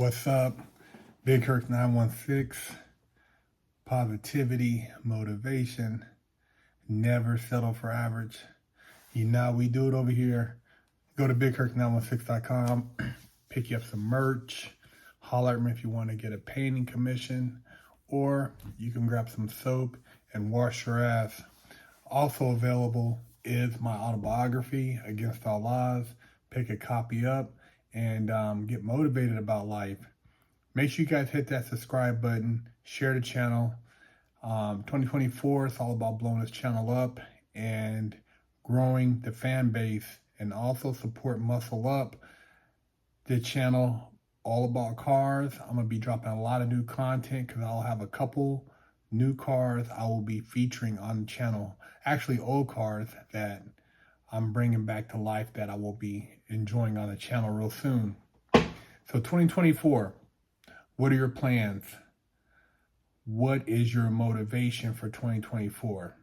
What's up? Big Kirk 916. Positivity, motivation, never settle for average. You know, we do it over here. Go to bigkirk916.com, pick you up some merch, holler at me if you want to get a painting commission, or you can grab some soap and wash your ass. Also available is my autobiography, Against All Odds. Pick a copy up and get motivated about life. Make sure you guys hit that subscribe button, share the channel. 2024 is all about blowing this channel up and growing the fan base, and also support Muscle Up, the channel all about cars. I'm going to be dropping a lot of new content because I'll have a couple new cars I will be featuring on the channel. Actually, old cars that I'm bringing back to life that I will be enjoying on the channel real soon. So 2024, what are your plans? What is your motivation for 2024?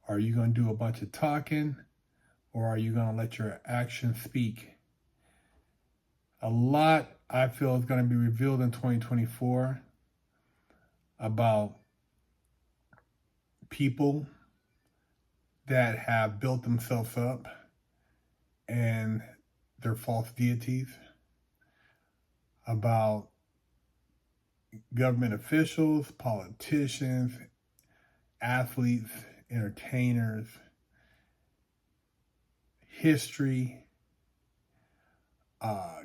Are you going to do a bunch of talking, or are you going to let your actions speak? A lot, I feel, is going to be revealed in 2024 about people that have built themselves up and their false deities, about government officials, politicians, athletes, entertainers, history,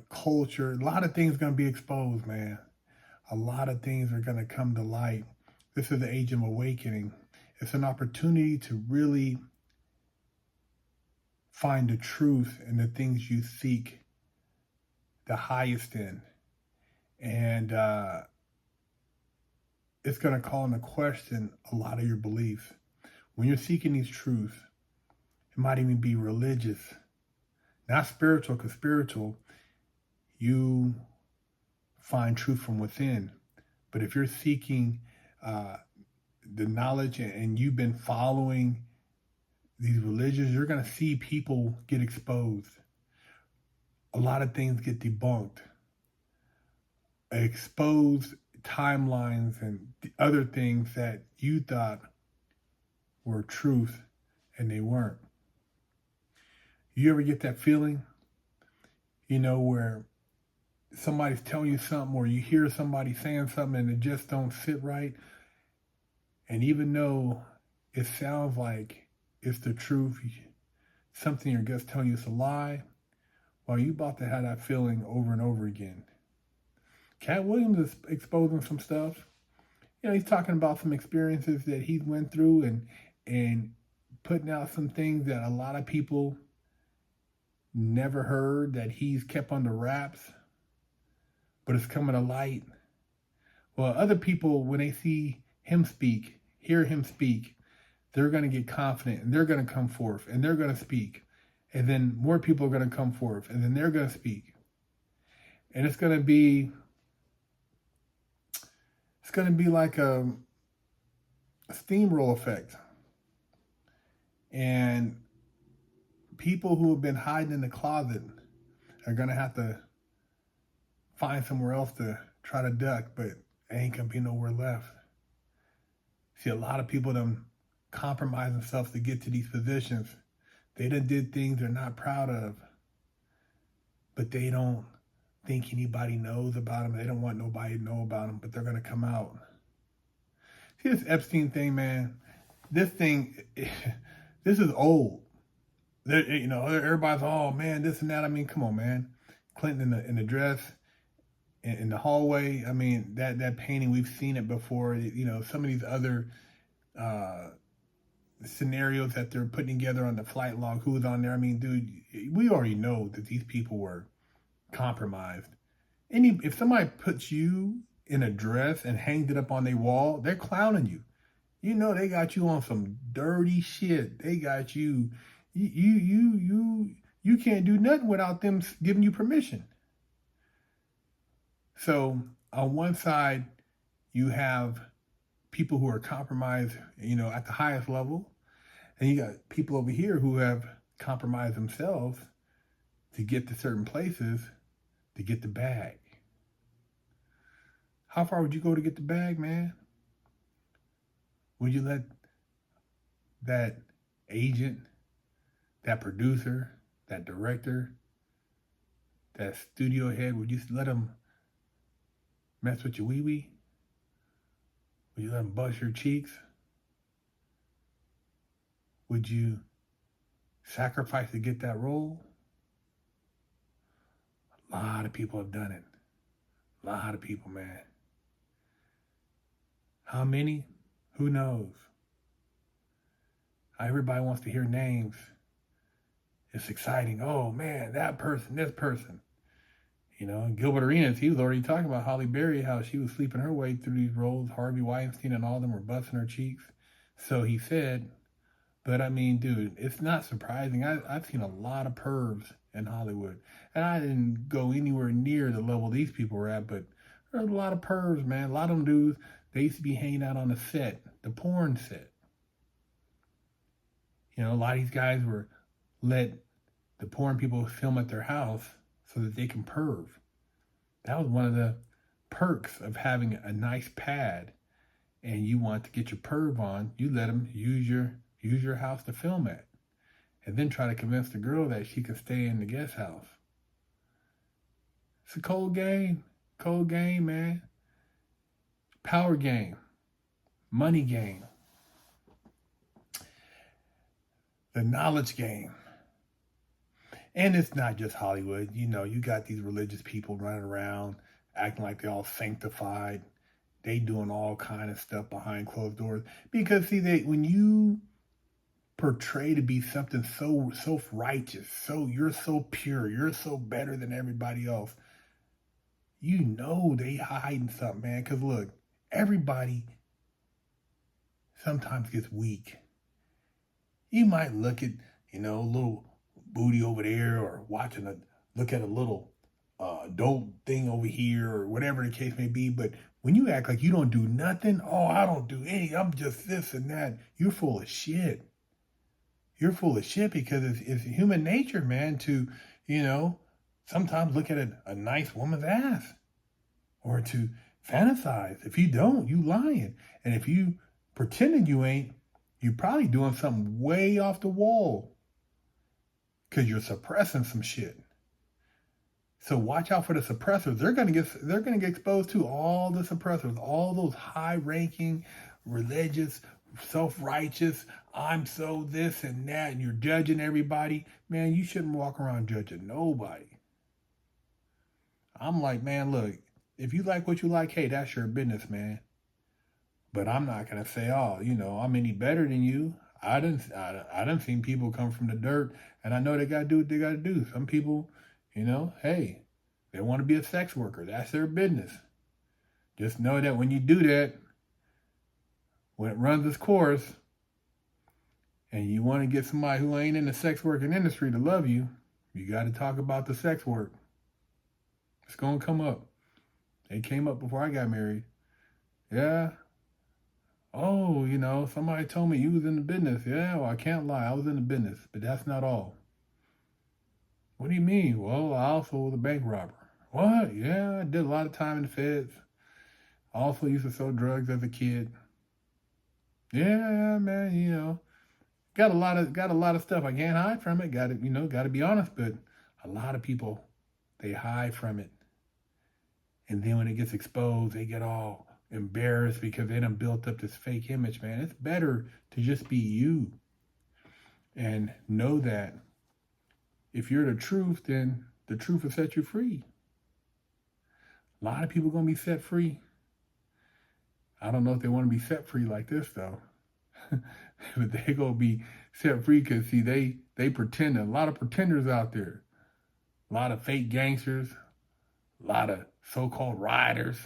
culture. A lot of things going to be exposed, man. A lot of things are going to come to light. This is the age of awakening. It's an opportunity to really find the truth in the things you seek the highest in. And it's going to call into question a lot of your beliefs. When you're seeking these truths, it might even be religious, not spiritual, because spiritual, you find truth from within. But if you're seeking the knowledge and you've been following these religions, you're going to see people get exposed. A lot of things get debunked. Exposed timelines and other things that you thought were truth and they weren't. You ever get that feeling, where somebody's telling you something, or you hear somebody saying something and it just don't sit right? And even though it sounds like it's the truth, something your gut's telling you it's a lie, well, you about to have that feeling over and over again. Cat Williams is exposing some stuff. He's talking about some experiences that he went through and putting out some things that a lot of people never heard, that he's kept under wraps, but it's coming to light. Well, other people, when they see him speak, hear him speak, they're going to get confident and they're going to come forth and they're going to speak. And then more people are going to come forth and then they're going to speak. And it's going to be like a steamroll effect. And people who have been hiding in the closet are going to have to find somewhere else to try to duck, but ain't going to be nowhere left. See, a lot of people done compromise themselves to get to these positions. They done did things they're not proud of, but they don't think anybody knows about them. They don't want nobody to know about them, but they're going to come out. See, this Epstein thing, man, this is old. Everybody's, oh man, this and that. I mean, come on, man. Clinton in the dress, in the hallway. I mean, that painting, we've seen it before. Some of these other scenarios that they're putting together on the flight log, who was on there. I mean, dude, we already know that these people were compromised. If somebody puts you in a dress and hangs it up on their wall, they're clowning you. They got you on some dirty shit. They got you. You can't do nothing without them giving you permission. So on one side, you have people who are compromised, at the highest level, and you got people over here who have compromised themselves to get to certain places to get the bag. How far would you go to get the bag, man? Would you let that agent, that producer, that director, that studio head, would you let them mess with your wee-wee? Would you let them bust your cheeks? Would you sacrifice to get that role? A lot of people have done it. A lot of people, man. How many? Who knows? Everybody wants to hear names. It's exciting. Oh, man, that person, this person. You know, Gilbert Arenas, he was already talking about Holly Berry, how she was sleeping her way through these roles. Harvey Weinstein and all of them were busting her cheeks. So he said, but I mean, dude, it's not surprising. I've seen a lot of pervs in Hollywood. And I didn't go anywhere near the level these people were at, but there's a lot of pervs, man. A lot of them dudes, they used to be hanging out on the set, the porn set. You know, a lot of these guys were let the porn people film at their house so that they can perv. That was one of the perks of having a nice pad and you want to get your perv on, you let them use your house to film at. And then try to convince the girl that she can stay in the guest house. It's a cold game. Cold game, man. Power game. Money game. The knowledge game. And it's not just Hollywood. You know, you got these religious people running around acting like they're all sanctified. They doing all kind of stuff behind closed doors. Because see, when you portray to be something so self-righteous, so you're so pure, you're so better than everybody else, you know they hiding something, man. Because look, everybody sometimes gets weak. You might look at, you know, a little booty over there, or look at a little dope thing over here, or whatever the case may be. But when you act like you don't do nothing, oh, I don't do anything, I'm just this and that, you're full of shit. You're full of shit, because it's human nature, man, to, you know, sometimes look at a nice woman's ass or to fantasize. If you don't, you lying. And if you pretending you ain't, you probably doing something way off the wall because you're suppressing some shit. So watch out for the suppressors. They're gonna get exposed to all the suppressors, all those high-ranking, religious, self-righteous, I'm so this and that, and you're judging everybody. Man, you shouldn't walk around judging nobody. I'm like, man, look, if you like what you like, hey, that's your business, man. But I'm not gonna say, oh, you know, I'm any better than you. I done seen people come from the dirt, and I know they gotta do what they gotta do. Some people, you know, hey, they want to be a sex worker. That's their business. Just know that when you do that, when it runs its course, and you want to get somebody who ain't in the sex working industry to love you, you got to talk about the sex work. It's going to come up. It came up before I got married. Yeah. Oh, you know, somebody told me you was in the business. Yeah, well, I can't lie. I was in the business, but that's not all. What do you mean? Well, I also was a bank robber. What? Yeah, I did a lot of time in the feds. I also used to sell drugs as a kid. Yeah, man, you know, got a lot of stuff. I can't hide from it. Got to be honest. But a lot of people, they hide from it, and then when it gets exposed, they get all embarrassed because they done built up this fake image. Man, it's better to just be you, and know that if you're the truth, then the truth will set you free. A lot of people gonna be set free. I don't know if they want to be set free like this though. But they gonna be set free because see, they pretend. A lot of pretenders out there. A lot of fake gangsters. A lot of so-called riders.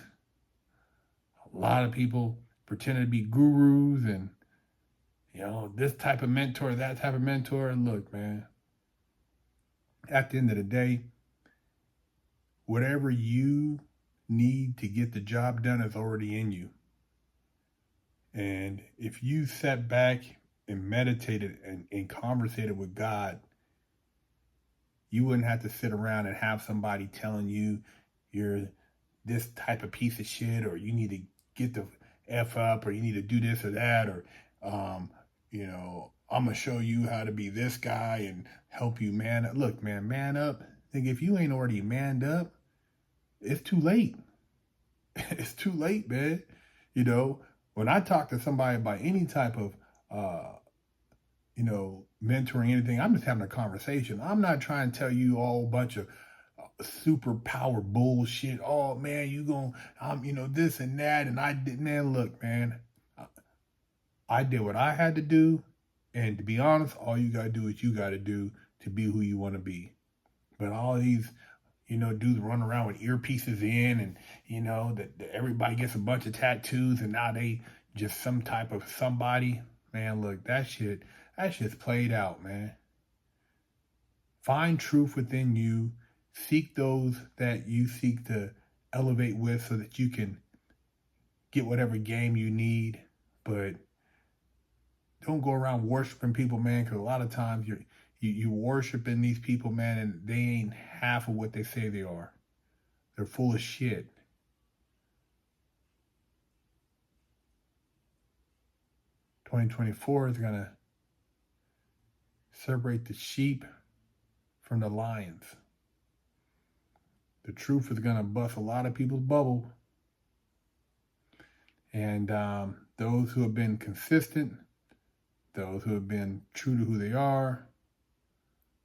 A lot of people pretending to be gurus and, you know, this type of mentor, that type of mentor. And look, man, at the end of the day, whatever you need to get the job done is already in you. And if you sat back and meditated and conversated with God, you wouldn't have to sit around and have somebody telling you you're this type of piece of shit, or you need to get the F up, or you need to do this or that, or, I'm going to show you how to be this guy and help you man up. Look, man up. Think if you ain't already manned up, it's too late. It's too late, man. When I talk to somebody about any type of, mentoring, anything, I'm just having a conversation. I'm not trying to tell you all a bunch of superpower bullshit. Oh man, this and that. And I did, man, look, man, I did what I had to do. And to be honest, all you got to do is you got to do to be who you want to be. But all these, dudes run around with earpieces in, and, that everybody gets a bunch of tattoos, and now they just some type of somebody. Man, look, that shit's played out, man. Find truth within you. Seek those that you seek to elevate with so that you can get whatever game you need. But don't go around worshiping people, man, because a lot of times you worshiping these people, man, and they ain't half of what they say they are. They're full of shit. "2024 is going to separate the sheep from the lions. The truth is going to bust a lot of people's bubble. And those who have been consistent, those who have been true to who they are,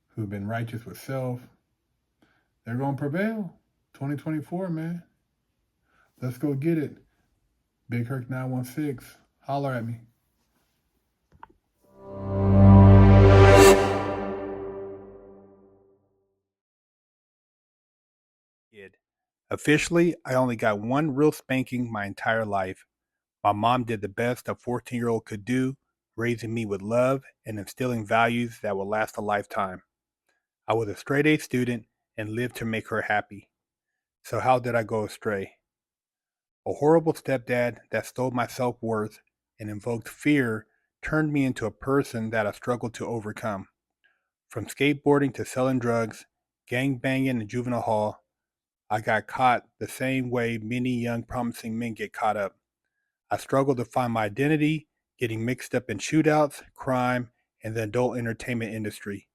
who have been righteous with self, they're going to prevail. 2024, man. Let's go get it. Big Herc 916. Holler at me. Officially, I only got one real spanking my entire life. My mom did the best a 14-year-old could do, raising me with love and instilling values that will last a lifetime. I was a straight A student and lived to make her happy. So how did I go astray? A horrible stepdad that stole my self-worth and invoked fear turned me into a person that I struggled to overcome. From skateboarding to selling drugs, gang banging in juvenile hall, I got caught the same way many young promising men get caught up. I struggled to find my identity, getting mixed up in shootouts, crime, and the adult entertainment industry.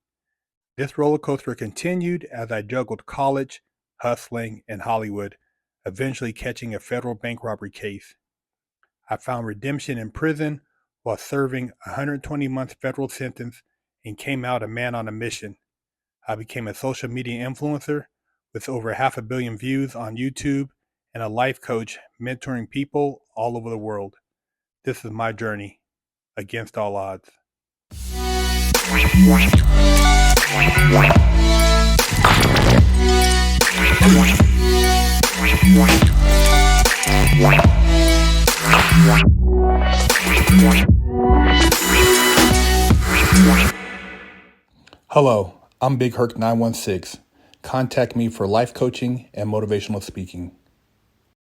This roller coaster continued as I juggled college, hustling, and Hollywood, eventually catching a federal bank robbery case. I found redemption in prison while serving a 120-month federal sentence and came out a man on a mission. I became a social media influencer with over 500 million views on YouTube and a life coach mentoring people all over the world. This is my journey against all odds. Hello, I'm Big Herc 916. Contact me for life coaching and motivational speaking.